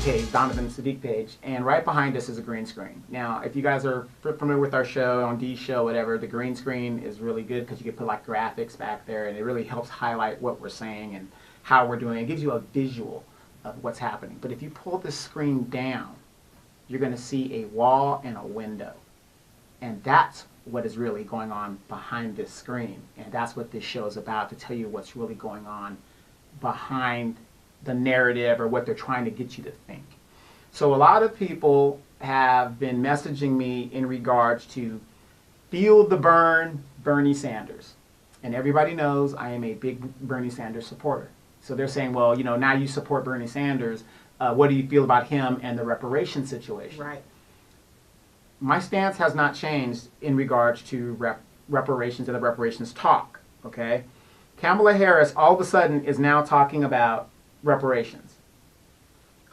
page, Donovan Sadiq page, and right behind us is a green screen. Now, if you guys are familiar with our show, on D's show, whatever, the green screen is really good because you can put like graphics back there, and it really helps highlight what we're saying and how we're doing it. It gives you a visual of what's happening. But if you pull this screen down, you're going to see a wall and a window. And that's what is really going on behind this screen. And that's what this show is about, to tell you what's really going on behind the narrative or what they're trying to get you to think. So a lot of people have been messaging me in regards to Feel the Burn Bernie Sanders. And everybody knows I am a big Bernie Sanders supporter. So they're saying, well, you know, now you support Bernie Sanders. What do you feel about him and the reparations situation? Right. My stance has not changed in regards to reparations and the reparations talk, okay? Kamala Harris all of a sudden is now talking about reparations.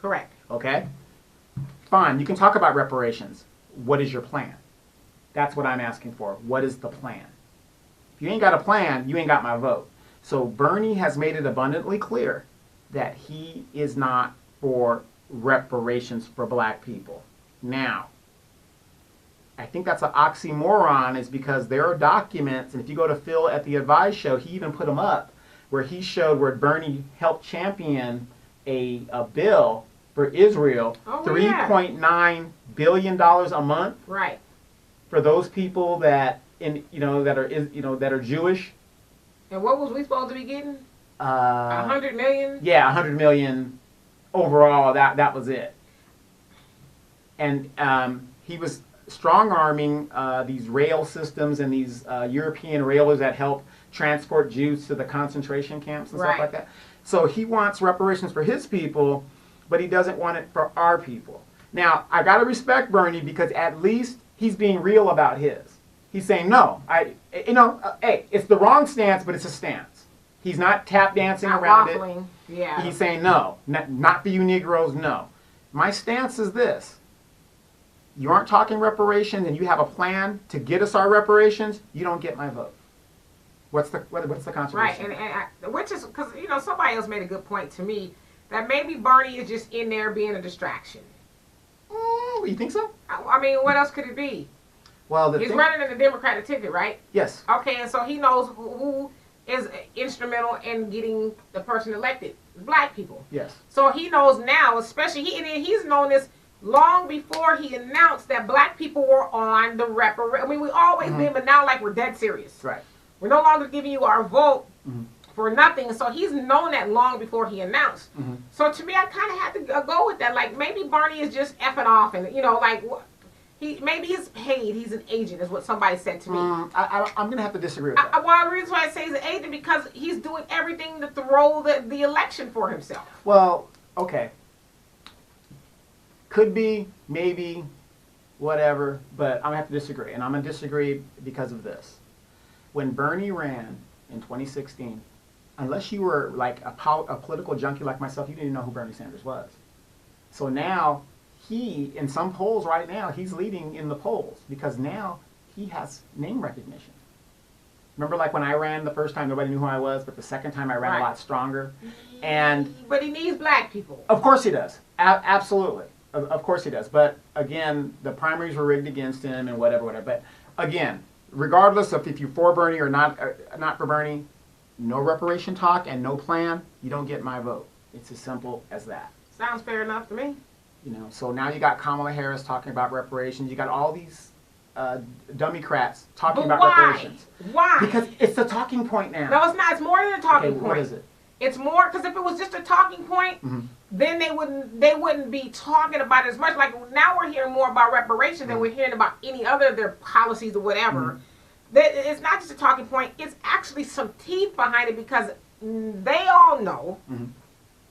Correct. Okay? Fine, you can talk about reparations. What is your plan? That's what I'm asking for. What is the plan? If you ain't got a plan, you ain't got my vote. So Bernie has made it abundantly clear that he is not for reparations for black people. Now, I think that's an oxymoron, is because there are documents, and if you go to Phil at the Advise show, he even put them up, where he showed where Bernie helped champion a bill for Israel, $3.9 billion a month, right, for those people that that are Jewish. And what was we supposed to be getting? 100 million. Yeah, 100 million overall. That was it. And he was strong-arming these rail systems and these European railers that help transport Jews to the concentration camps and stuff like that. So he wants reparations for his people, but he doesn't want it for our people. Now, I got to respect Bernie, because at least he's being real about his. He's saying, no, hey, it's the wrong stance, but it's a stance. He's not tap dancing around waffling. it. Yeah. He's saying, no, not for you Negroes, no. My stance is this. You aren't talking reparations and you have a plan to get us our reparations, you don't get my vote. What's the contradiction? Right, and which is because somebody else made a good point to me that maybe Bernie is just in there being a distraction. You think so? I mean, what else could it be? Well, he's running in the Democratic ticket, right? Yes. Okay, and so he knows who is instrumental in getting the person elected. Black people. Yes. So he knows now, especially he's known this long before he announced that black people were on the reparations. I mean, we always been, but now like we're dead serious. Right. We're no longer giving you our vote for nothing. So he's known that long before he announced. So to me, I kind of had to go with that. Like maybe Bernie is just effing off, and maybe he's paid. He's an agent, is what somebody said to me. I'm going to have to disagree with that. Well, the reason why I say he's an agent because he's doing everything to throw the election for himself. Well, okay. Could be, maybe, whatever, but I'm going to have to disagree. And I'm going to disagree because of this. When Bernie ran in 2016, unless you were like a political junkie like myself, you didn't know who Bernie Sanders was. So now, in some polls right now, he's leading in the polls because now he has name recognition. Remember, like when I ran the first time, nobody knew who I was, but the second time I ran a lot stronger. But he needs black people. Of course he does. Absolutely. Of course he does. But again, the primaries were rigged against him and whatever. But again, regardless of if you're for Bernie or not for Bernie, no reparation talk and no plan, you don't get my vote. It's as simple as that. Sounds fair enough to me. So now you got Kamala Harris talking about reparations. You got all these Democrats talking about reparations. Why? Because it's the talking point now. No, it's not. It's more than a talking point. What is it? It's more because if it was just a talking point, then they wouldn't be talking about it as much. Like now we're hearing more about reparations than we're hearing about any other of their policies or whatever. It's not just a talking point. It's actually some teeth behind it because they all know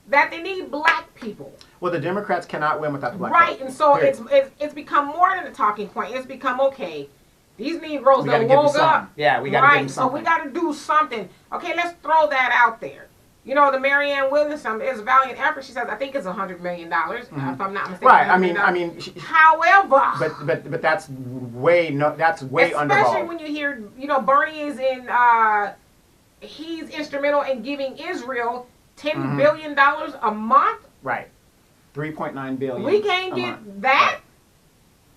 that they need black people. Well, the Democrats cannot win without the black people. Right, and so Period. it's become more than a talking point. It's become, okay, these Negroes that woke up. Yeah, we got to give them something. So we got to do something. Okay, let's throw that out there. The Marianne Williamson is a valiant effort. She says, I think it's $100 million, if I'm not mistaken. Right. I mean. However. But that's way especially undervalued. Especially when you hear, Bernie is he's instrumental in giving Israel $10 billion a month. Right. $3.9 billion. We can't a get month. that.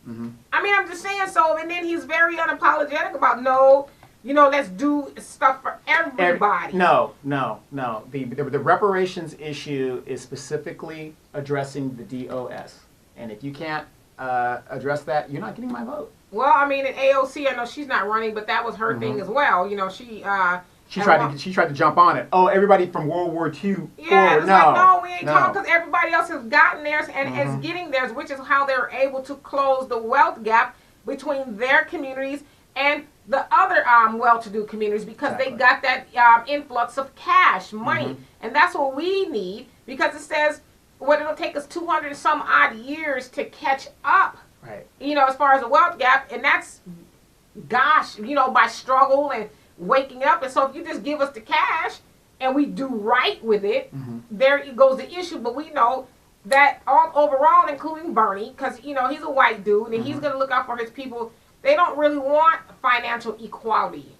Right. Mm-hmm. I mean, I'm just saying. So, and then he's very unapologetic about no. Let's do stuff for everybody. No. The reparations issue is specifically addressing the DOS. And if you can't address that, you're not getting my vote. Well, I mean, in AOC, I know she's not running, but that was her thing as well. She tried to jump on it. Oh, everybody from World War II. Yeah, it's like, no, we ain't talking, because No. everybody else has gotten theirs and is getting theirs, which is how they're able to close the wealth gap between their communities and the other well-to-do communities, because they got that influx of cash, money. And that's what we need, because it says it'll take us 200 and some odd years to catch up, Right. As far as the wealth gap. And that's, gosh, by struggle and waking up. And so if you just give us the cash and we do right with it, there goes the issue. But we know that overall, including Bernie, because, he's a white dude and he's going to look out for his people. They don't really want financial equality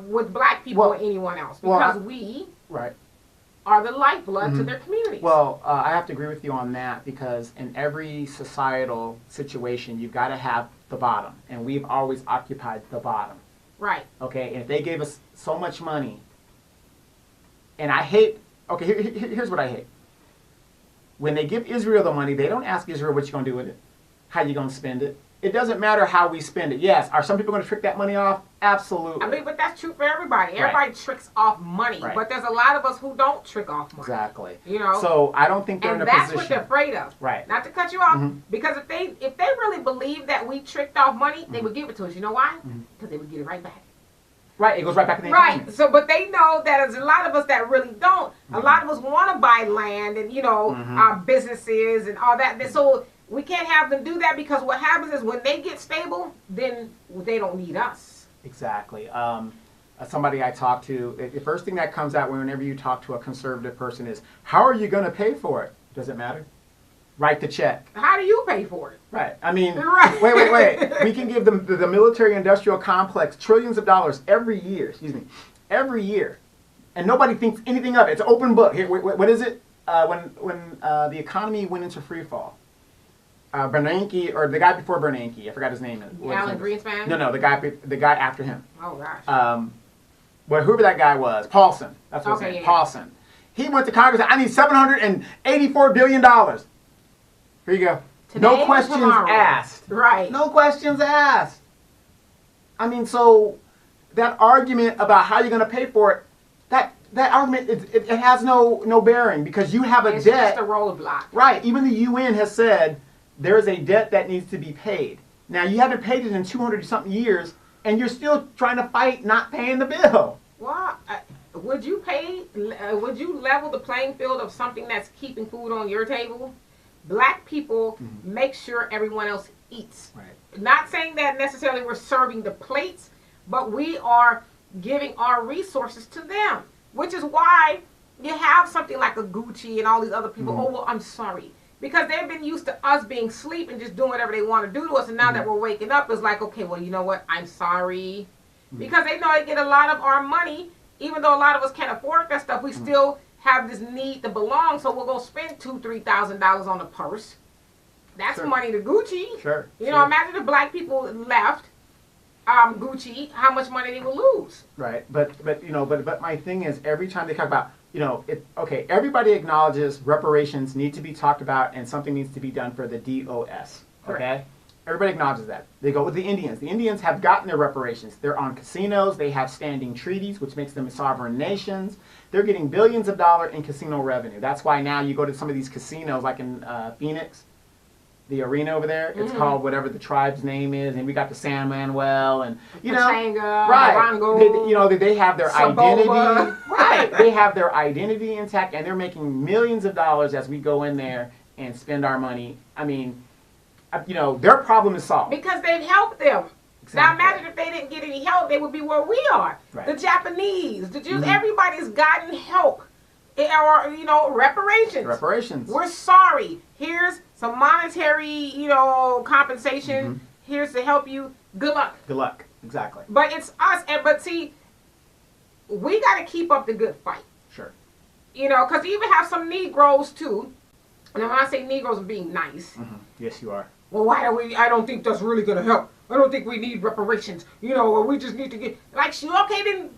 with black people or anyone else, because we are the lifeblood to their communities. Well, I have to agree with you on that, because in every societal situation, you've got to have the bottom. And we've always occupied the bottom. Right. Okay, and if they gave us so much money, and I hate, okay, here's what I hate. When they give Israel the money, they don't ask Israel what you're going to do with it, how you going to spend it. It doesn't matter how we spend it. Yes, are some people going to trick that money off? Absolutely. I mean, but that's true for everybody. Everybody tricks off money, but there's a lot of us who don't trick off money. Exactly. So I don't think they're in a position. And position. that's what they're afraid of. Right. Not to cut you off, because if they really believed that we tricked off money, they would give it to us. You know why? Because they would get it right back. Right, it goes right back in the economy. Right. So, but they know that there's a lot of us that really don't. A lot of us want to buy land and businesses and all that. So we can't have them do that, because what happens is when they get stable, then they don't need us. Exactly. Somebody I talk to, the first thing that comes out whenever you talk to a conservative person is, how are you going to pay for it? Does it matter? Write the check. How do you pay for it? Right. I mean, wait. We can give them the military-industrial complex trillions of dollars every year. Every year, and nobody thinks anything of it. It's an open book. Here, what is it? When the economy went into free fall, Bernanke, or the guy before Bernanke, I forgot his name. Alan Greenspan? No, the guy after him. Oh gosh. Whoever that guy was, Paulson. That's what his name. Yeah. Paulson. He went to Congress and said, I need $784 billion. Here you go. Today no questions asked. Right. No questions asked. I mean, so that argument about how you're going to pay for it, that argument, it has no bearing, because you have a debt. It's just a roadblock. Right. Even the UN has said there is a debt that needs to be paid. Now, you haven't paid it in 200-something years, and you're still trying to fight not paying the bill. Well, would you level the playing field of something that's keeping food on your table? Black people make sure everyone else eats. Right. Not saying that necessarily we're serving the plates, but we are giving our resources to them, which is why you have something like a Gucci and all these other people. Oh, well, I'm sorry. Because they've been used to us being asleep and just doing whatever they want to do to us, and now that we're waking up, it's like, okay, well, you know what? I'm sorry. Because they know they get a lot of our money, even though a lot of us can't afford that stuff, we still have this need to belong, so we'll go spend $2,000-$3,000 on a purse. That's money to Gucci. Sure. You know, imagine if black people left Gucci, how much money they would lose. Right. But my thing is, every time they talk about, everybody acknowledges reparations need to be talked about and something needs to be done for the DOS. Okay? Correct. Everybody acknowledges that. They go with the Indians. The Indians have gotten their reparations. They're on casinos. They have standing treaties, which makes them sovereign nations. They're getting billions of dollars in casino revenue. That's why now you go to some of these casinos, like in Phoenix, the arena over there. It's called whatever the tribe's name is, and we got the San Manuel, and Pachanga, right? Morongo, they have their Saboba. identity, right? They have their identity intact, and they're making millions of dollars as we go in there and spend our money. I mean, their problem is solved because they've helped them. Exactly. Now imagine if they didn't get any help, they would be where we are. Right. The Japanese, the Jews, everybody's gotten help. Or, reparations. Reparations. We're sorry. Here's some monetary, compensation. Here's to help you. Good luck. Good luck. Exactly. But it's us. But see, we got to keep up the good fight. Sure. Because you even have some Negroes, too, And when I say Negroes, I'm being nice. Yes, you are. Well, why are we? I don't think that's really gonna help. I don't think we need reparations. Or we just need to get okay, then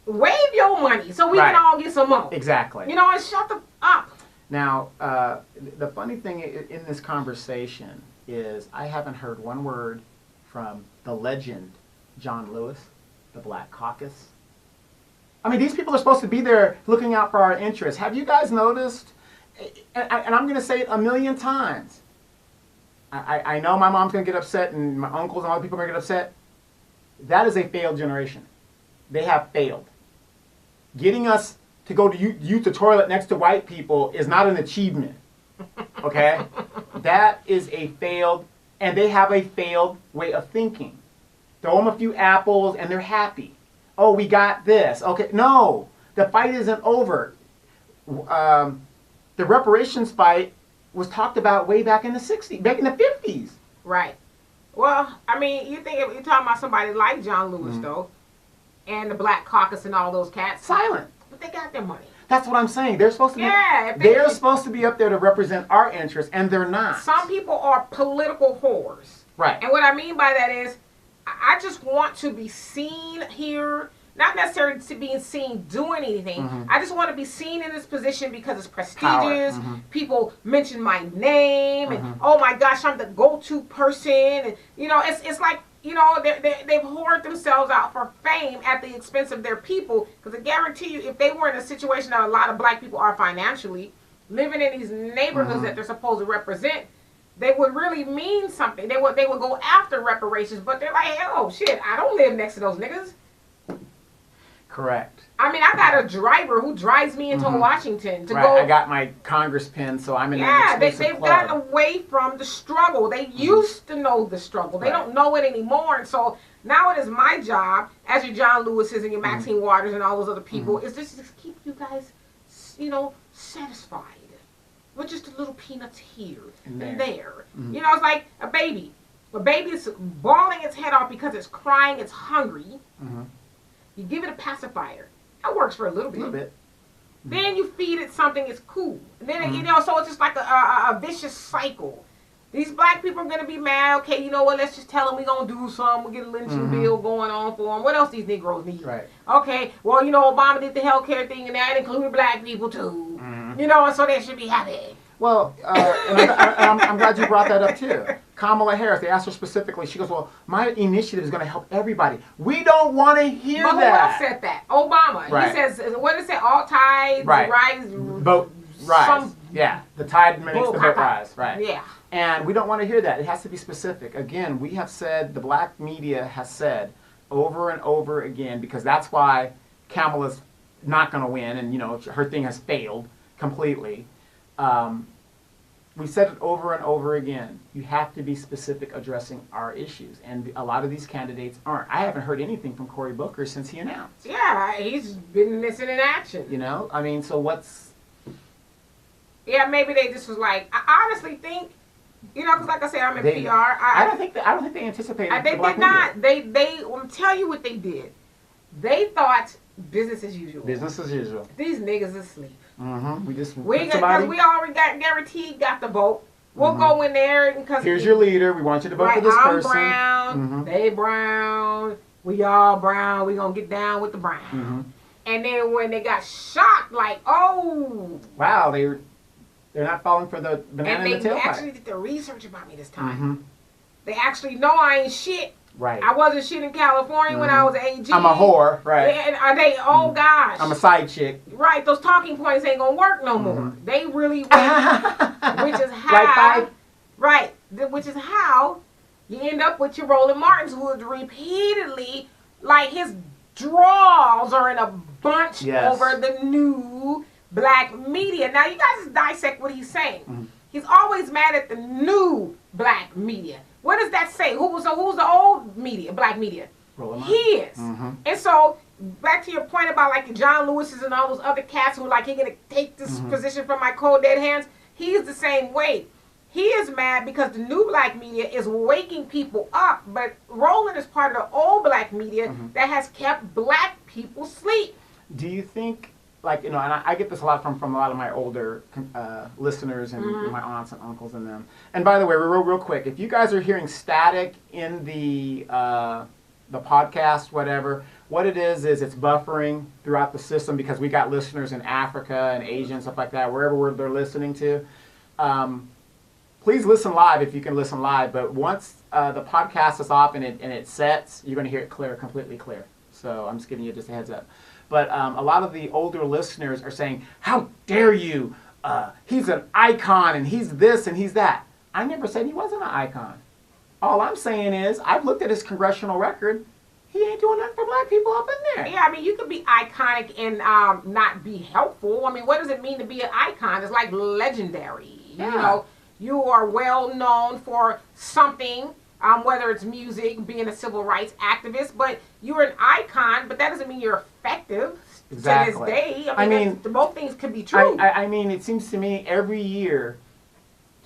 waive your money so we can all get some more. Exactly. And shut the up. Now, the funny thing in this conversation is I haven't heard one word from the legend John Lewis, the Black Caucus. I mean, these people are supposed to be there looking out for our interests. Have you guys noticed? And I'm going to say it a million times. I know my mom's going to get upset and my uncles and other people are going to get upset. That is a failed generation. They have failed. Getting us to go to use the toilet next to white people is not an achievement. Okay? That is a failed, and they have a failed way of thinking. Throw them a few apples and they're happy. Oh, we got this. Okay, no, the fight isn't over. The reparations fight was talked about way back in the 60s, back in the 50s. Right. Well, I mean, you think if you're talking about somebody like John Lewis, though, and the Black Caucus and all those cats. Silent. But they got their money. That's what I'm saying. They're supposed to be. Yeah. They're supposed to be up there to represent our interests, and they're not. Some people are political whores. Right. And what I mean by that is, I just want to be seen here. Not necessarily to be seen doing anything. I just want to be seen in this position because it's prestigious. People mention my name, and oh my gosh, I'm the go-to person. And it's like they've whored themselves out for fame at the expense of their people. Because I guarantee you, if they were in a situation that a lot of black people are financially living in these neighborhoods that they're supposed to represent, they would really mean something. They would go after reparations, but they're like, oh shit, I don't live next to those niggas. Correct. I mean, I got a driver who drives me into Washington to go. I got my Congress pin, so I'm in an exclusive they've club. gotten away from the struggle. They used to know the struggle. They don't know it anymore. And so now it is my job, as your John Lewis's and your Maxine Waters and all those other people, is just to keep you guys, satisfied with just a little peanuts here and there. It's like a baby. A baby is bawling its head off because it's crying, it's hungry. You give it a pacifier. That works for a little bit. Then you feed it something, it's cool. And then, so it's just like a vicious cycle. These black people are going to be mad. Okay, you know what? Let's just tell them we're going to do something. We'll get a lynching bill going on for them. What else these Negroes need? Right. Okay, well, Obama did the healthcare thing, and that included black people, too. And so they should be happy. Well, and I'm glad you brought that up, too. Kamala Harris, they asked her specifically, she goes, well, my initiative is going to help everybody. We don't want to hear that. But who else said that? Obama. Right. He says, what did it say? All tides rise. Boat rise. The tide makes the boat rise. Right. Yeah. And we don't want to hear that. It has to be specific. Again, we have said, the black media has said over and over again, because that's why Kamala's not going to win, and, her thing has failed completely. We said it over and over again. You have to be specific addressing our issues. And a lot of these candidates aren't. I haven't heard anything from Cory Booker since he announced. Yeah, he's been missing in action. I mean, so what's... Yeah, maybe they just was like, I honestly think, because like I said, I'm in PR. I don't think they anticipated they the black did not. media. I'll tell you what they did. They thought business as usual. Business as usual. These niggas asleep. We already got guaranteed got the vote. We'll go in there because here's your leader. We want you to vote for this person. I'm brown. They brown. We all brown. We gonna get down with the brown. And then when they got shocked, like, oh, wow, they're not falling for the banana in the tailpipe. And they actually did the research about me this time. They actually know I ain't shit. Right. I wasn't shit in California when I was AG. I'm a whore, right. And are they, oh gosh. I'm a side chick. Right, those talking points ain't gonna work no more. They really went, which is how, which is how you end up with your Roland Martins, who is repeatedly, like his draws are in a bunch over the new black media. Now you guys dissect what he's saying. He's always mad at the new black media. What does that say? Who's the old media, black media? He is. And so, back to your point about like the John Lewis's and all those other cats who like, he gonna take this position from my cold dead hands. He's the same way. He is mad because the new black media is waking people up, but Roland is part of the old black media that has kept black people asleep. Do you think like, and I get this a lot from a lot of my older listeners and my aunts and uncles and them. And by the way, real quick, if you guys are hearing static in the podcast, whatever, what it is it's buffering throughout the system because we got listeners in Africa and Asia and stuff like that, wherever they're listening to. Please listen live if you can listen live. But once the podcast is off and it sets, you're going to hear it completely clear. So I'm just giving you just a heads up. But a lot of the older listeners are saying, how dare you? He's an icon and he's this and he's that. I never said he wasn't an icon. All I'm saying is I've looked at his congressional record. He ain't doing nothing for black people up in there. Yeah, I mean, you could be iconic and not be helpful. I mean, what does it mean to be an icon? It's like legendary. Yeah. You know, you are well known for something, whether it's music, being a civil rights activist, but you're an icon, but that doesn't mean you're effective Exactly. to this day. I mean both things could be true. I mean, it seems to me every year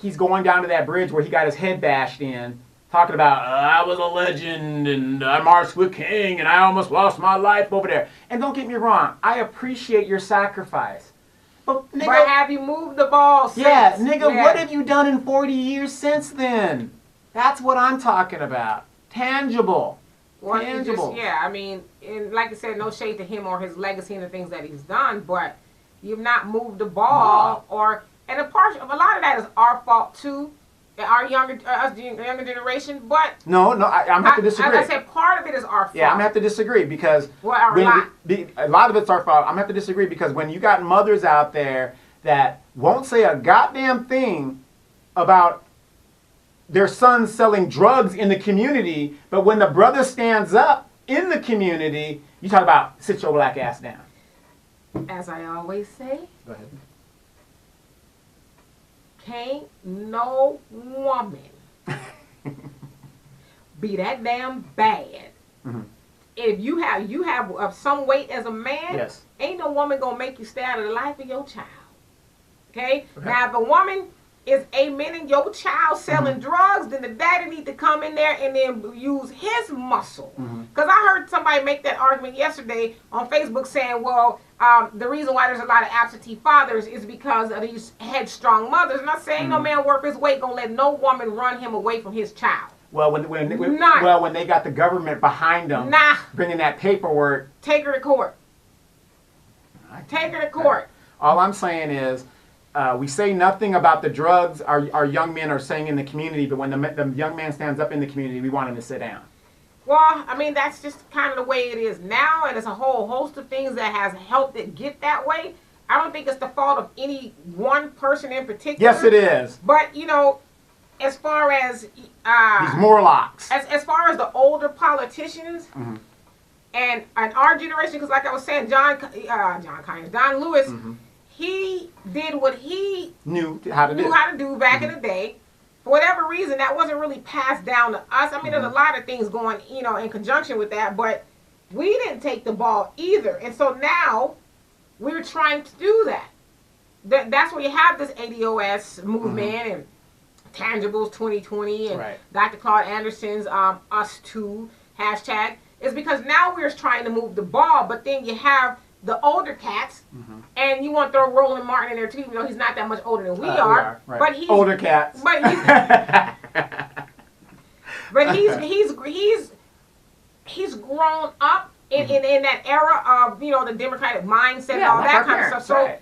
he's going down to that bridge where he got his head bashed in, talking about, I was a legend, and I marched with King, and I almost lost my life over there. And don't get me wrong, I appreciate your sacrifice. But, nigga, but have you moved the ball since? Yeah, nigga, what have you done in 40 years since then? That's what I'm talking about. Tangible. Well, Tangible. I mean, and like I said, no shade to him or his legacy and the things that he's done, but you've not moved the ball, and a lot of that is our fault too, our younger generation. But no, I'm have to disagree. As I said, part of it is our fault. Yeah, I'm gonna have to disagree because a lot of it's our fault. I'm gonna have to disagree because when you got mothers out there that won't say a goddamn thing about their sons selling drugs in the community, but when the brother stands up in the community, you talk about sit your black ass down. As I always say, go ahead. Can't no woman be that damn bad. Mm-hmm. If you have some weight as a man, yes, ain't no woman gonna make you stay out of the life of your child. Okay? Now if a woman is amening your child selling drugs, then the daddy need to come in there and then use his muscle. Because I heard somebody make that argument yesterday on Facebook saying, well, the reason why there's a lot of absentee fathers is because of these headstrong mothers. And I say, ain't no man worth his weight gonna let no woman run him away from his child. Well, when they got the government behind them, bringing that paperwork, take her to court. Take her to court. All I'm saying is, we say nothing about the drugs our young men are saying in the community, but when the young man stands up in the community, we want him to sit down. Well, I mean, that's just kind of the way it is now, and it's a whole host of things that has helped it get that way. I don't think it's the fault of any one person in particular. Yes, it is. But, you know, as far as... these Morlocks. As far as the older politicians, and our generation, because like I was saying, John Lewis... He did what he knew how to do back in the day. For whatever reason, that wasn't really passed down to us. I mean, there's a lot of things going, in conjunction with that, but we didn't take the ball either. And so now we're trying to do that. That's where you have this ADOS movement and Tangibles 2020 and Dr. Claude Anderson's Us Too hashtag. Is because now we're trying to move the ball, but then you have the older cats, and you want to throw Roland Martin in there too, even though he's not that much older than we are. Right. But he's older cats. But he's grown up in that era of the Democratic mindset and all like that kind of stuff. So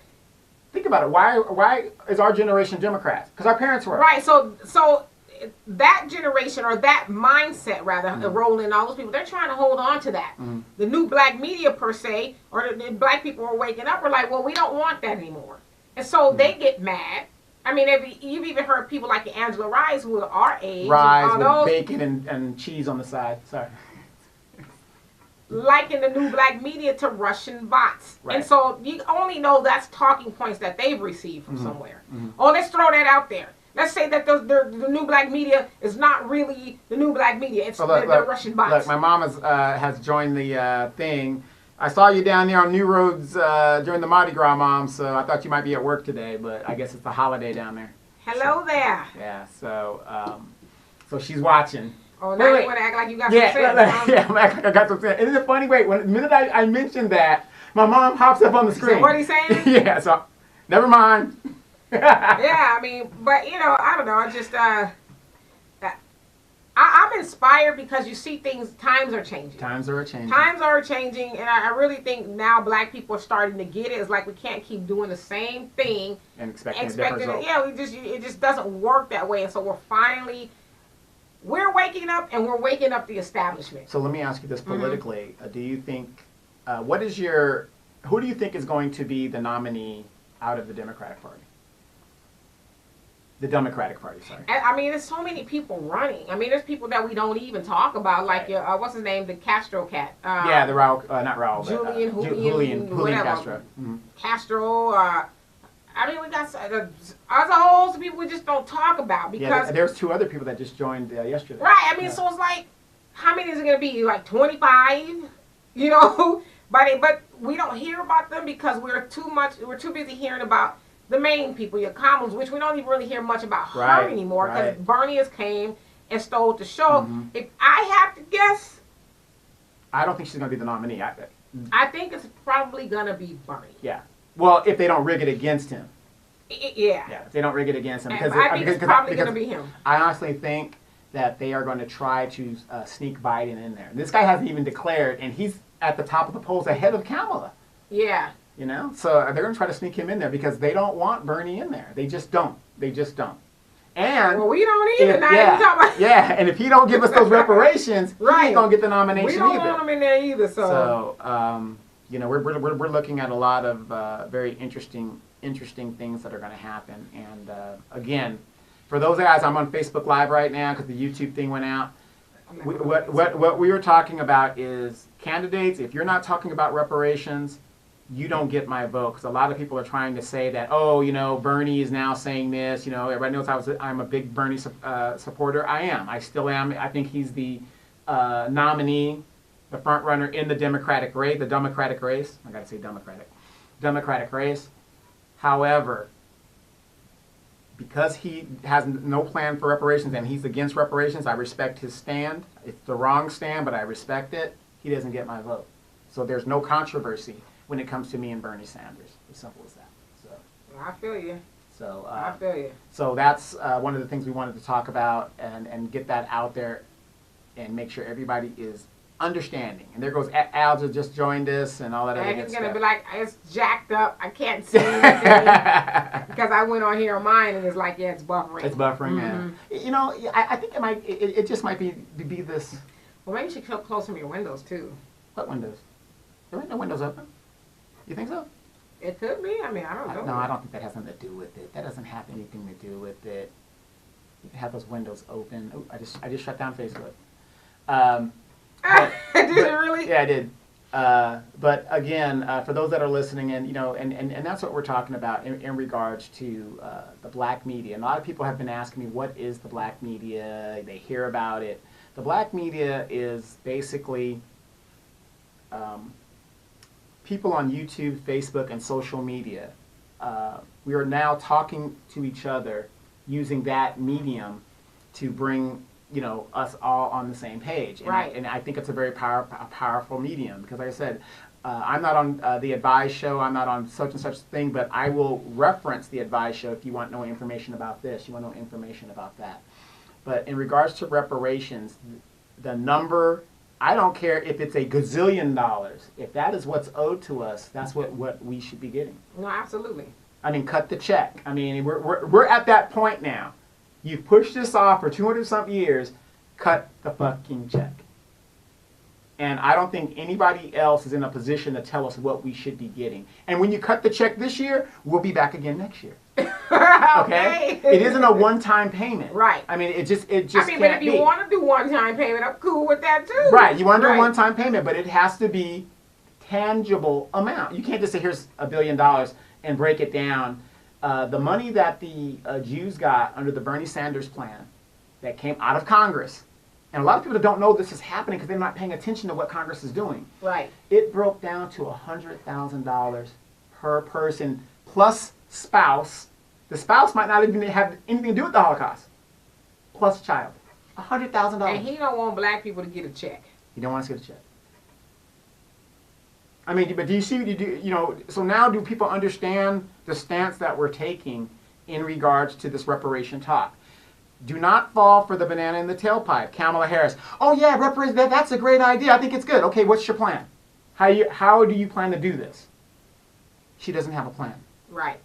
think about it. Why is our generation Democrats? Because our parents were. Right. So that generation, or that mindset rather, Roland and all those people, they're trying to hold on to that. The new black media per se, or the black people are waking up, are like, well, we don't want that anymore. And so they get mad. I mean, you've even heard people like Angela Rise, who are our age. Rise with bacon and cheese on the side. Sorry. Liken the new black media to Russian bots. Right. And so you only know that's talking points that they've received from somewhere. Oh, let's throw that out there. Let's say that the new black media is not really the new black media. It's the Russian bots. Look, my mom has joined the thing. I saw you down there on New Roads during the Mardi Gras, Mom, so I thought you might be at work today, but I guess it's a holiday down there. Hello there. Yeah, so she's watching. Oh, now you want to act like you got some sense. Yeah, I'm acting like I got some sense. Isn't it funny? Wait, the minute I mentioned that, My mom hops up on the screen. So what he saying? Yeah, so never mind. Yeah, I mean, but you know, I don't know. I just I'm inspired because you see things. Times are changing. Times are changing. Times are changing, and I really think now Black people are starting to get it. It's like we can't keep doing the same thing And expecting a different result. Yeah, it just doesn't work that way. And so we're waking up, and we're waking up the establishment. So let me ask you this politically: do you think who do you think is going to be the nominee out of the Democratic Party? The Democratic Party, sorry. I mean, there's so many people running. I mean, there's people that we don't even talk about, like what's his name, the Castro cat. Yeah, the Raul, not Raul, Julian, but Julian Castro. Mm-hmm. Castro. I mean, we got as a whole some people we just don't talk about because there's two other people that just joined yesterday. Right. I mean, so it's like, how many is it gonna be? Like 25? You know, but we don't hear about them because we're too busy hearing about the main people, your Kamals, which we don't even really hear much about her anymore because Bernie has came and stole the show. Mm-hmm. If I have to guess, I don't think she's going to be the nominee. I think it's probably going to be Bernie. Yeah. Well, if they don't rig it against him. Yeah. Yeah, if they don't rig it against him. Because I think it's probably going to be him. I honestly think that they are going to try to sneak Biden in there. This guy hasn't even declared, and he's at the top of the polls ahead of Kamala. Yeah. You know, so they're going to try to sneak him in there because they don't want Bernie in there. They just don't. They just don't. And well, we don't either. Yeah, and if he don't give us those reparations, he ain't going to get the nomination either. We don't want him in there either. So, you know, we're looking at a lot of very interesting things that are going to happen. And again, for those guys, I'm on Facebook Live right now because the YouTube thing went out. What we were talking about is candidates. If you're not talking about reparations, you don't get my vote, because a lot of people are trying to say that, oh, you know, Bernie is now saying this. You know, everybody knows I'm a big Bernie supporter. I am. I still am. I think he's the nominee, the front runner in the Democratic race. I got to say Democratic race. However, because he has no plan for reparations and he's against reparations, I respect his stand. It's the wrong stand, but I respect it. He doesn't get my vote. So there's no controversy when it comes to me and Bernie Sanders. As simple as that. So I feel you. So I feel you. So that's one of the things we wanted to talk about and get that out there and make sure everybody is understanding. And there goes Al just joined us and all that other good stuff. stuff. And he's going to be like, it's jacked up. I can't see anything. Because I went on here on mine and it's like, yeah, it's buffering. It's buffering, yeah. You know, I think it just might be this. Well, maybe you should close some of your windows, too. What windows? There ain't no windows open. You think so? It could be. I mean, I don't know. No, I don't think that has something to do with it. That doesn't have anything to do with it. You can have those windows open. Oh, I just shut down Facebook. Did you really? Yeah, I did. But again, for those that are listening, and you know, and that's what we're talking about in regards to the black media. And a lot of people have been asking me, what is the black media? They hear about it. The black media is basically people on YouTube, Facebook, and social media. We are now talking to each other using that medium to bring, you know, us all on the same page. And right. And I think it's a very powerful medium because, like I said, I'm not on the Advise Show. I'm not on such and such thing, but I will reference the Advise Show if you want no information about this, you want no information about that. But in regards to reparations, the number, I don't care if it's $1 gazillion. If that is what's owed to us, that's what we should be getting. No, absolutely. I mean, cut the check. I mean, we're at that point now. You've pushed this off for 200-something years. Cut the fucking check. And I don't think anybody else is in a position to tell us what we should be getting. And when you cut the check this year, we'll be back again next year. Okay? It isn't a one-time payment. Right. I mean, it just I mean, can't but if you be. want to do one-time payment, I'm cool with that too. Right. You want to do a one-time payment, but it has to be tangible amount. You can't just say, here's $1 billion and break it down. The money that the Jews got under the Bernie Sanders plan that came out of Congress, and a lot of people don't know this is happening because they're not paying attention to what Congress is doing. Right. It broke down to $100,000 per person plus spouse. The spouse might not even have anything to do with the Holocaust. Plus child. $100,000. And he don't want black people to get a check. He don't want us to get a check. I mean, but do you see? So now do people understand the stance that we're taking in regards to this reparation talk? Do not fall for the banana in the tailpipe. Kamala Harris. Oh yeah, that's a great idea. I think it's good. Okay, what's your plan? How do you plan to do this? She doesn't have a plan. Right.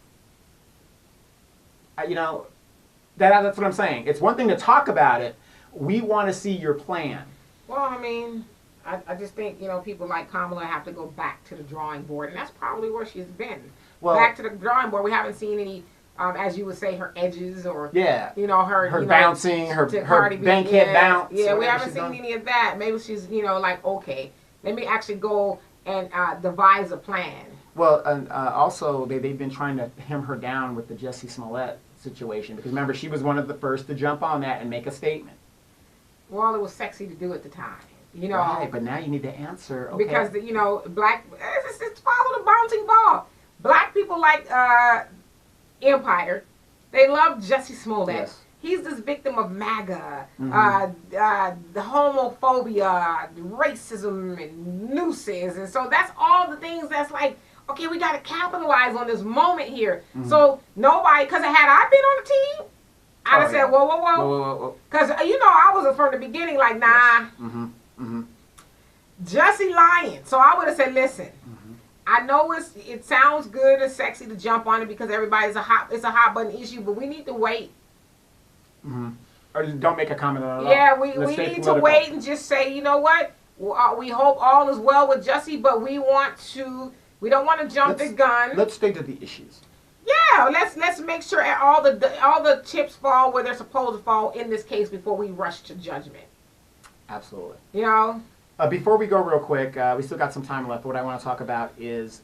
That's what I'm saying. It's one thing to talk about it. We want to see your plan. Well, I mean, I just think, people like Kamala have to go back to the drawing board, and that's probably where she's been. Well, back to the drawing board. We haven't seen any, as you would say, her edges or, her bouncing, her bankhead bounce. Yeah, we haven't seen any of that. Maybe she's, like, okay, let me actually go and devise a plan. Well, and also they've been trying to hem her down with the Jussie Smollett situation, because remember, she was one of the first to jump on that and make a statement. Well, it was sexy to do at the time, Right, but now you need to answer. Okay. Because black, it's follow the bouncing ball. Black people like Empire. They love Jussie Smollett. Yes. He's this victim of MAGA, the homophobia, racism, and nooses, and so that's all the things that's like. Okay, we got to capitalize on this moment here. So nobody, because had I been on the team, I'd have said, whoa. Because, I was from the beginning like, nah. Yes. Jussie lying. So I would have said, listen, I know it sounds good and sexy to jump on it because it's a hot button issue, but we need to wait. Or don't make a comment on it. Yeah, we need to wait and just say, you know what? We hope all is well with Jussie, but we don't want to jump the gun. Let's stay to the issues. Yeah, let's make sure all the chips fall where they're supposed to fall in this case before we rush to judgment. Absolutely. Before we go real quick, we still got some time left. But what I want to talk about is,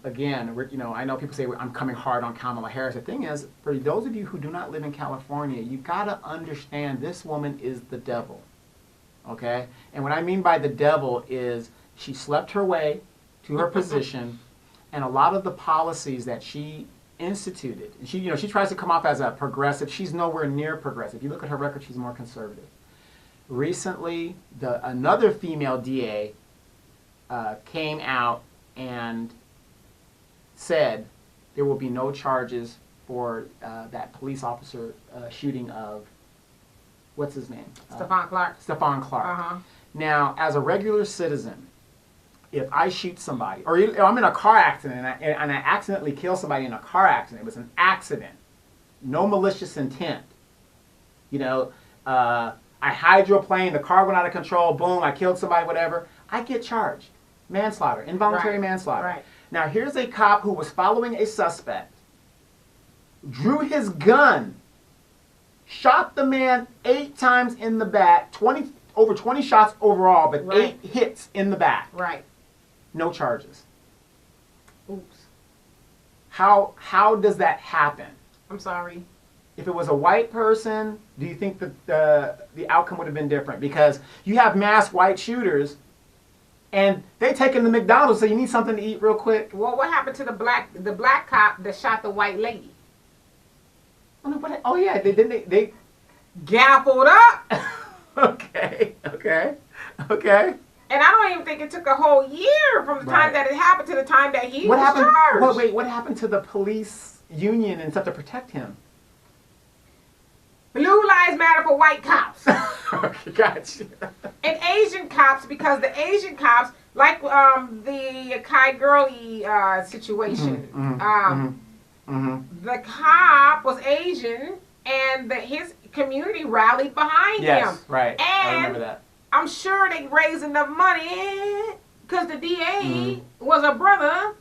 again, I know people say I'm coming hard on Kamala Harris. The thing is, for those of you who do not live in California, you got to understand this woman is the devil. Okay? And what I mean by the devil is she slept her way to her position, and a lot of the policies that she instituted, and she tries to come off as a progressive. She's nowhere near progressive. If you look at her record, she's more conservative. Recently, another female DA came out and said there will be no charges for that police officer shooting of, what's his name? Stephon Clark. Stephon Clark. Now, as a regular citizen, if I shoot somebody, or I'm in a car accident and I accidentally kill somebody in a car accident, it was an accident, no malicious intent. I hydroplane, the car went out of control, boom, I killed somebody, whatever. I get charged. Manslaughter, involuntary manslaughter. Right. Now, here's a cop who was following a suspect, drew his gun, shot the man 8 times in the back, over 20 shots overall, but 8 hits in the back. Right. No charges. Oops. How does that happen? I'm sorry. If it was a white person, do you think that the outcome would have been different? Because you have mass white shooters, and they take them to McDonald's, so you need something to eat real quick. Well, what happened to the black cop that shot the white lady? Oh yeah, they gaffled up. Okay. And I don't even think it took a whole year from the time that it happened to the time that he was charged. What happened to the police union and stuff to protect him? Blue lives matter for white cops. Okay, gotcha. And Asian cops, because the Asian cops, like the Kai Gurley situation, the cop was Asian, and his community rallied behind him. Yes, right. And I remember that. I'm sure they raised enough money because the DA was a brother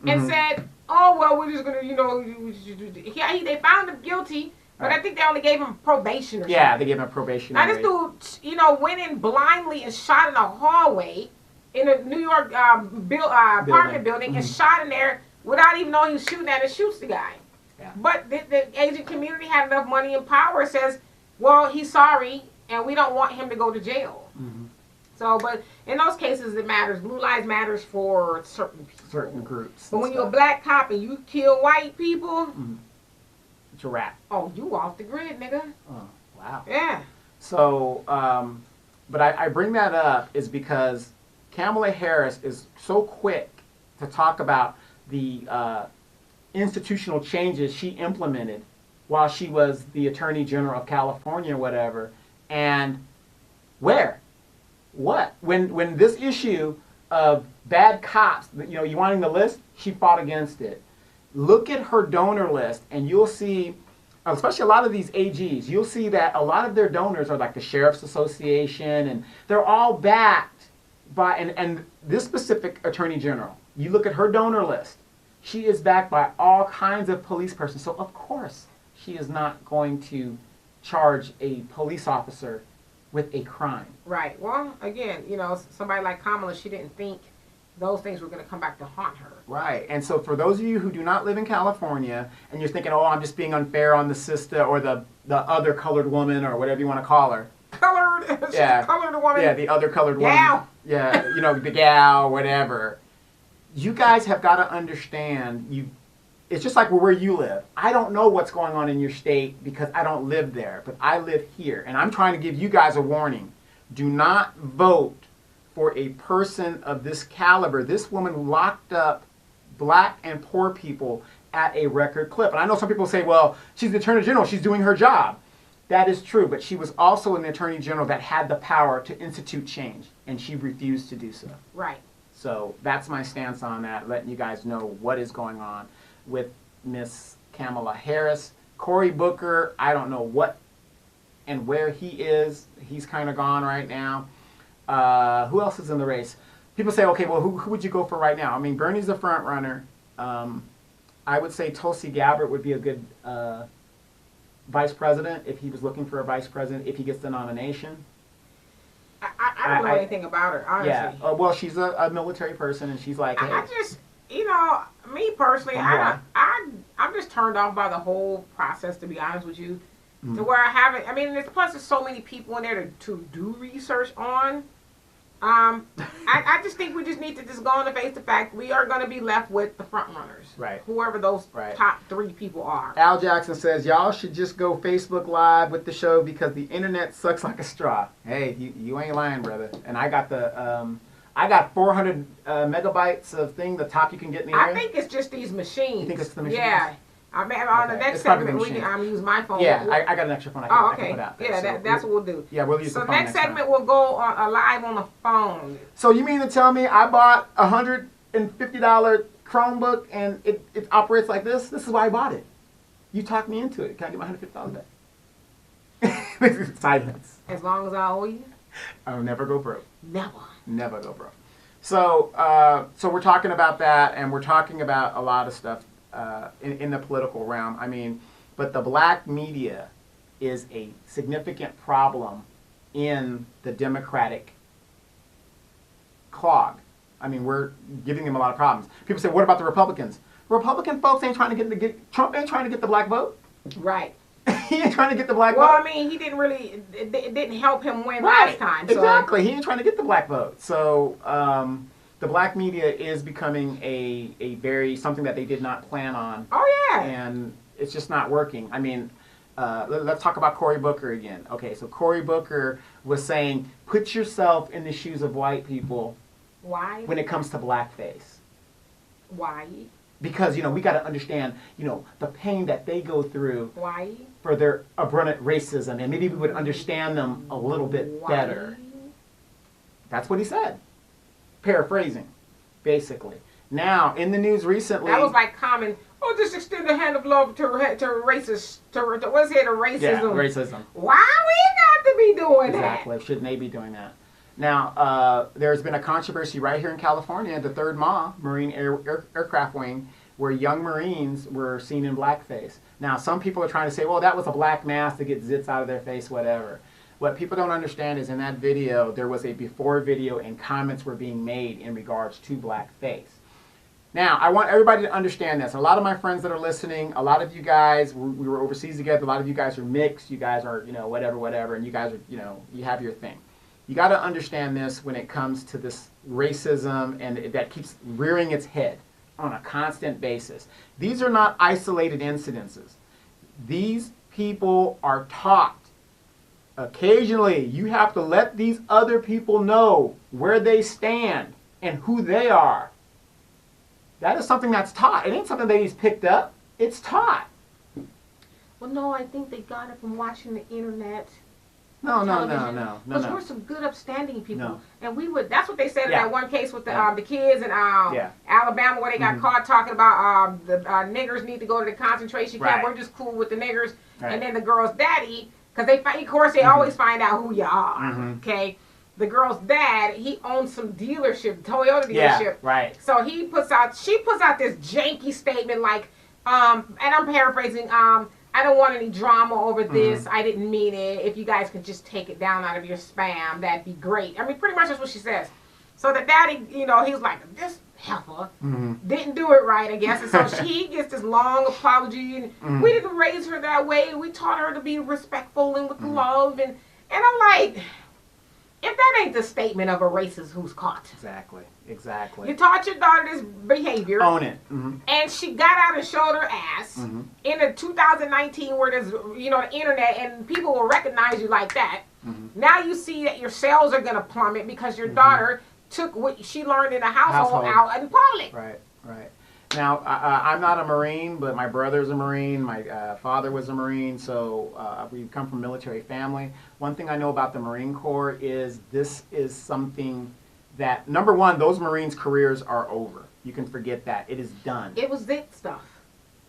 and said, oh, well, we're just going to, they found him guilty, but I think they only gave him probation or something. Yeah, they gave him probation. Now, this dude, went in blindly and shot in a hallway in a New York apartment building and shot in there without even knowing he was shooting at it, shoots the guy. Yeah. But the Asian community had enough money and power, says, well, he's sorry, and we don't want him to go to jail. So, but in those cases, it matters. Blue lives matters for certain people. Certain groups. But when you're a black cop and you kill white people, it's a wrap. Oh, you off the grid, nigga. Oh, wow. Yeah. So, but I bring that up is because Kamala Harris is so quick to talk about the institutional changes she implemented while she was the Attorney General of California or whatever. And where? What? When this issue of bad cops, you wanting the list, she fought against it. Look at her donor list and you'll see, especially a lot of these AGs, you'll see that a lot of their donors are like the Sheriff's Association, and they're all backed by, and this specific Attorney General, you look at her donor list, she is backed by all kinds of police persons. So of course she is not going to charge a police officer with a crime. Right. Well, again, somebody like Kamala, she didn't think those things were going to come back to haunt her. Right. And so for those of you who do not live in California and you're thinking, oh, I'm just being unfair on the sister or the other colored woman or whatever you want to call her. Colored? Yeah. Colored woman? Yeah, the other colored woman. Gal. Yeah, the gal, whatever. You guys have got to understand, it's just like where you live. I don't know what's going on in your state because I don't live there, but I live here. And I'm trying to give you guys a warning. Do not vote for a person of this caliber. This woman locked up black and poor people at a record clip. And I know some people say, well, she's the Attorney General, she's doing her job. That is true, but she was also an Attorney General that had the power to institute change, and she refused to do so. Right. So that's my stance on that, letting you guys know what is going on with Miss Kamala Harris. Cory Booker, I don't know what and where he is. He's kind of gone right now. Who else is in the race? People say, okay, well, who would you go for right now? I mean, Bernie's the front runner. I would say Tulsi Gabbard would be a good vice president if he was looking for a vice president, if he gets the nomination. I don't know anything about her, honestly. Yeah, well, she's a military person, and she's like, hey. I just, me personally, I'm just turned off by the whole process, to be honest with you. To where I haven't, plus there's so many people in there to do research on. I just think we just need to just go on and face the fact we are going to be left with the front runners. Right. Whoever those top 3 people are. Al Jackson says, y'all should just go Facebook Live with the show because the internet sucks like a straw. Hey, you ain't lying, brother. And I got I got 400 megabytes of thing, the top you can get in the air. I think it's just these machines. You think it's the machines? Yeah. On the next segment, we can use my phone. Yeah, I got an extra phone I can put out there. Yeah, that's what we'll do. Yeah, we'll use the phone next segment, we'll go live on the phone. So you mean to tell me I bought a $150 Chromebook and it operates like this? This is why I bought it. You talked me into it. Can I get my $150 back? Silence. As long as I owe you? I'll never go broke. Never go broke. So we're talking about that, and we're talking about a lot of stuff in the political realm. But the black media is a significant problem in the Democratic clog. We're giving them a lot of problems. People say, what about the Republicans? Republican folks ain't trying to Trump ain't trying to get the black vote. Right. He ain't trying to get the black vote. Well, he didn't really, it didn't help him win last time. So. Exactly. He ain't trying to get the black vote. So the black media is becoming a very, something that they did not plan on. Oh, yeah. And it's just not working. Let's talk about Cory Booker again. Okay, so Cory Booker was saying, put yourself in the shoes of white people. Why? When it comes to blackface. Why? Because, we got to understand, the pain that they go through. Why? For their abundant racism, and maybe we would understand them a little bit better. That's what he said. Paraphrasing, basically. Now, in the news recently... That was like common, just extend a hand of love to racist, what's it, to racism? Yeah, racism. Why we got to be doing that? Exactly, shouldn't they be doing that? Now, there's been a controversy right here in California, the 3rd MA, Marine Aircraft Wing, where young Marines were seen in blackface. Now, some people are trying to say, well, that was a black mask to get zits out of their face, whatever. What people don't understand is in that video, there was a before video and comments were being made in regards to blackface. Now, I want everybody to understand this. A lot of my friends that are listening, a lot of you guys, we were overseas together, a lot of you guys are mixed, you guys are, whatever, and you guys are, you have your thing. You got to understand this when it comes to this racism and that keeps rearing its head on a constant basis. These are not isolated incidences. These people are taught occasionally you have to let these other people know where they stand and who they are. That is something that's taught. It ain't something that he's picked up. It's taught. Well, no, I think they got it from watching the internet. No. Because we're some good, upstanding people, No. and we would. That's what they said in Yeah. that one case with the Yeah. the kids in Yeah. Alabama, where they got caught talking about the niggers need to go to the concentration camp. Right. We're just cool with the niggers, Right. and then the girl's daddy, because of course, they always find out who you are. Mhm. Okay, the girl's dad, he owns some dealership, Toyota dealership. Yeah, right. So she puts out this janky statement like, and I'm paraphrasing, I don't want any drama over this. I didn't mean it. If you guys could just take it down out of your spam, that'd be great. I mean, pretty much that's what she says. So the daddy, he was like, this heifer didn't do it right, I guess. And so she gets this long apology. And we didn't raise her that way. We taught her to be respectful and with love. And I'm like, if that ain't the statement of a racist who's caught. Exactly. You taught your daughter this behavior. Own it. And she got out and showed her ass in a 2019 where there's, the internet and people will recognize you like that. Now you see that your sales are going to plummet because your daughter took what she learned in the household out in public. Right. Now, I'm not a Marine, but my brother's a Marine. My father was a Marine, so we come from a military family. One thing I know about the Marine Corps is this is something that, number one, those Marines' careers are over. You can forget that. It is done. It was that stuff.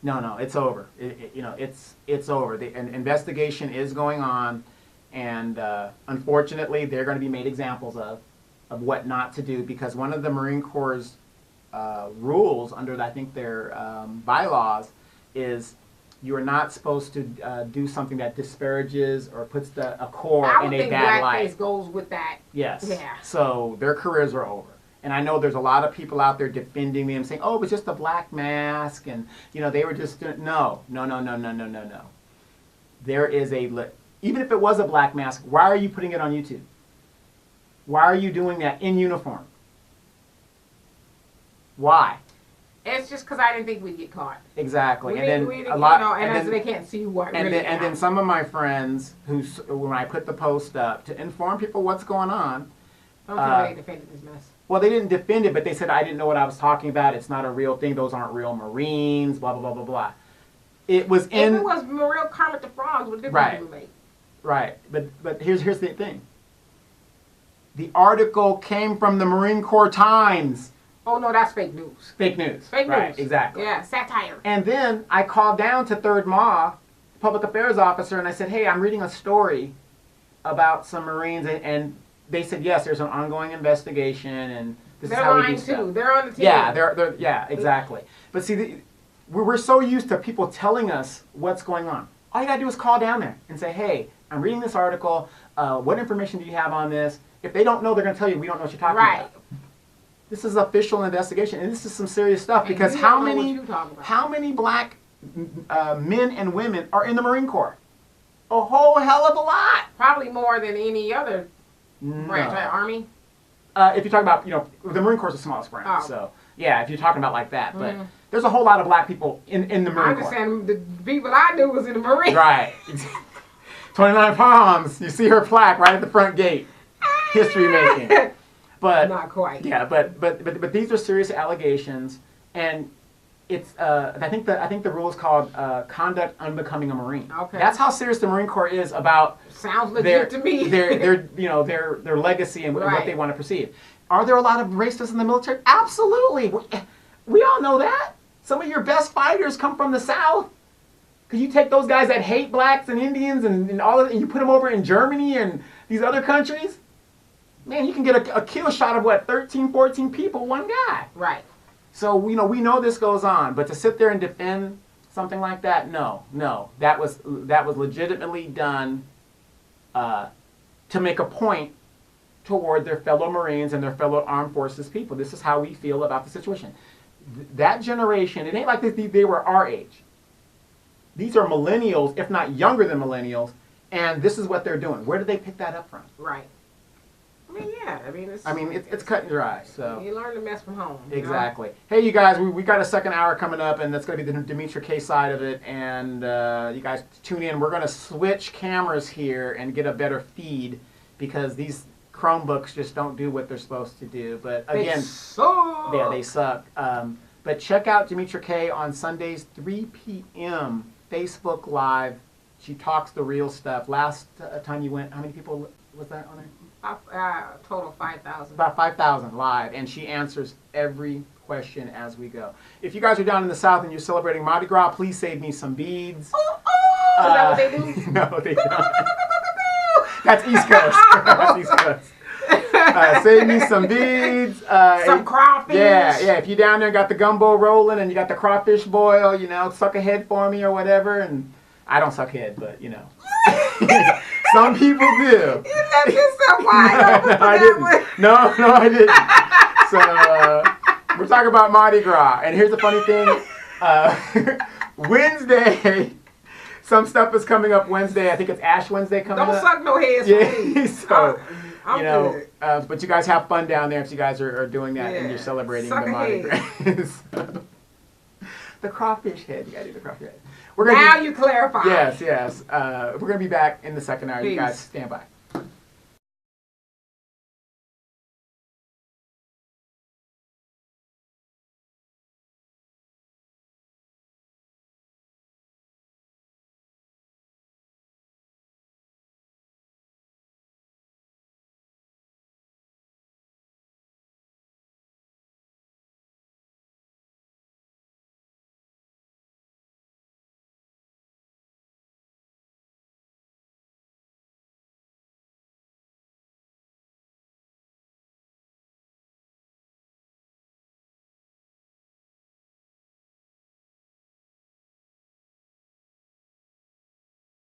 No, it's over. It's over. An investigation is going on, and unfortunately, they're going to be made examples of what not to do, because one of the Marine Corps' rules under, I think, their bylaws is you are not supposed to do something that disparages or puts a corps in a bad light. I would think blackface goes with that. Yes. Yeah. So their careers are over. And I know there's a lot of people out there defending them, saying, oh, it was just a black mask, and, they were just doing... No. There is even if it was a black mask, why are you putting it on YouTube? Why are you doing that in uniform? Why? It's just because I didn't think we'd get caught. Exactly. And then they can't see what. And then some of my friends, when I put the post up to inform people what's going on, don't tell me they defended this mess. Well, they didn't defend it, but they said I didn't know what I was talking about. It's not a real thing. Those aren't real Marines. Blah blah blah blah blah. It was in. If it was real Kermit the Frog, what difference would it make? Right. But here's the thing. The article came from the Marine Corps Times. Oh, no, that's fake news. Fake news. Fake news. Right, exactly. Yeah, satire. And then I called down to 3rd MA, Public Affairs Officer, and I said, hey, I'm reading a story about some Marines, and they said, yes, there's an ongoing investigation, and this is how we do stuff. They're lying, too. They're on the team. Yeah, yeah, exactly. But see, we're so used to people telling us what's going on. All you got to do is call down there and say, hey, I'm reading this article. What information do you have on this? If they don't know, they're going to tell you, we don't know what you're talking about. This is official investigation, and this is some serious stuff, because how many black men and women are in the Marine Corps? A whole hell of a lot. Probably more than any other branch, right? Army? If you're talking about, the Marine Corps is the smallest branch, so yeah, if you're talking about like that, but there's a whole lot of black people in the Marine Corps. I understand the people I knew was in the Marine. Right. 29 Palms. You see her plaque right at the front gate. History making. But not quite. Yeah, but these are serious allegations, and it's I think the rule is called conduct unbecoming a Marine. Okay. That's how serious the Marine Corps is about. Sounds legit to me. their legacy and what they want to perceive. Are there a lot of racists in the military? Absolutely. We all know that. Some of your best fighters come from the South. Because you take those guys that hate blacks and Indians and all of it, and you put them over in Germany and these other countries. Man, you can get a kill shot of 13, 14 people, one guy. Right. So, we know this goes on, but to sit there and defend something like that, no. That was legitimately done to make a point toward their fellow Marines and their fellow armed forces people. This is how we feel about the situation. That generation, it ain't like they were our age. These are millennials, if not younger than millennials, and this is what they're doing. Where did they pick that up from? Right. It's cut and dry. So you learn to mess from home. Exactly. Hey, you guys, we got a second hour coming up, and that's going to be the Demetra K side of it. And you guys tune in. We're going to switch cameras here and get a better feed because these Chromebooks just don't do what they're supposed to do. But again, they suck. But check out Demetra K on Sundays, 3 p.m. Facebook Live. She talks the real stuff. Last time you went, how many people was that on there? Total 5,000. About 5,000 live, and she answers every question as we go. If you guys are down in the South and you're celebrating Mardi Gras, please save me some beads. Is that what they do? No, they don't. That's East Coast. That's East Coast. Save me some beads. Some crawfish. Yeah. If you're down there and got the gumbo rolling and you got the crawfish boil, suck a head for me or whatever. And I don't suck head, but some people do. You left yourself wide open. I didn't. No, I didn't. So we're talking about Mardi Gras, and here's the funny thing: Wednesday, some stuff is coming up Wednesday. I think it's Ash Wednesday coming up. Don't suck no heads for me. So I'm good. but you guys have fun down there if you guys are doing that and you're celebrating the Mardi Gras. The crawfish head. You gotta do the crawfish head. Now you clarify. Yes. We're going to be back in the second hour. Peace. You guys stand by.